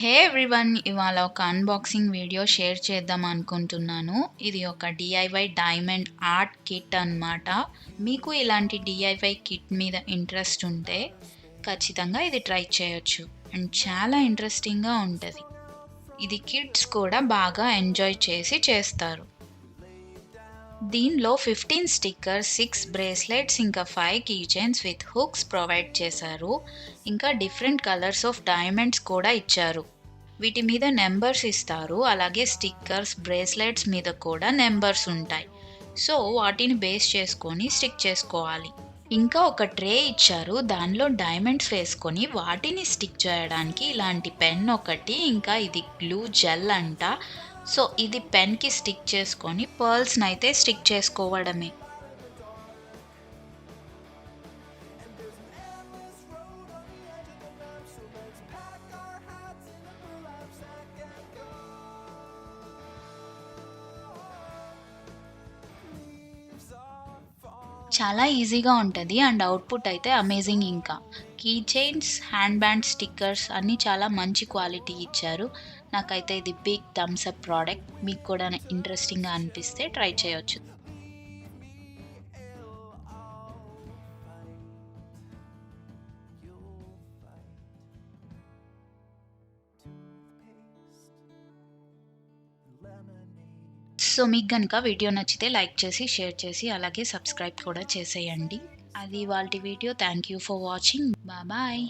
హే everyone! ఇవాళ ఒక unboxing video share చేద్దాం అనుకుంటున్నాను. ఇది ఒక డీఐవై డైమండ్ ఆర్ట్ కిట్ అన్నమాట. మీకు ఇలాంటి డీఐవై కిట్ మీద ఇంట్రెస్ట్ ఉంటే ఖచ్చితంగా ఇది ట్రై చేయొచ్చు. అండ్ చాలా ఇంట్రెస్టింగ్‌గా ఉంటది. ఇది కిడ్స్ కూడా బాగా ఎంజాయ్ చేసి చేస్తారు. దీనిలో 15 స్టిక్కర్స్, 6 బ్రేస్లెట్స్ ఇంకా 5 key chains with hooks provide చేశారు. ఇంకా డిఫరెంట్ కలర్స్ ఆఫ్ డైమండ్స్ కూడా ఇచ్చారు. వీటి మీద నంబర్స్ ఇస్తారు. అలాగే స్టిక్కర్స్, బ్రేస్లెట్స్ మీద కూడా నంబర్స్ ఉంటాయి. సో, వాటిని బేస్ చేసుకొని స్టిక్ చేసుకోవాలి. ఇంకా ఒక ట్రే ఇచ్చారు. దానిలో డైమండ్స్ వేసుకొని వాటిని స్టిక్ చేయడానికి ఇలాంటి పెన్ ఒకటి, ఇంకా ఇది గ్లూ జెల్ అంట. సో, ఇది పెన్‌కి స్టిక్ చేసుకొని పర్ల్స్‌నైతే స్టిక్ చేసుకోవడమే. చాలా ఈజీగా ఉంటది. అండ్ అవుట్‌పుట్ అయితే అమేజింగ్ ఇంకా. Key chains, hand band stickers అన్నీ చాలా మంచి క్వాలిటీ ఇచ్చారు. నాకైతే ఇది బిగ్ థమ్స్ అప్ ప్రొడక్ట్. మీకు కూడా ఇంట్రెస్టింగ్‌గా అనిపిస్తే ట్రై చేయొచ్చు. సో, మీకు గనుక వీడియో నచ్చితే లైక్ చేసి, షేర్ చేసి, అలాగే సబ్స్క్రైబ్ కూడా చేసేయండి. అది ఇవాల్టి వీడియో. Thank you for watching. Bye.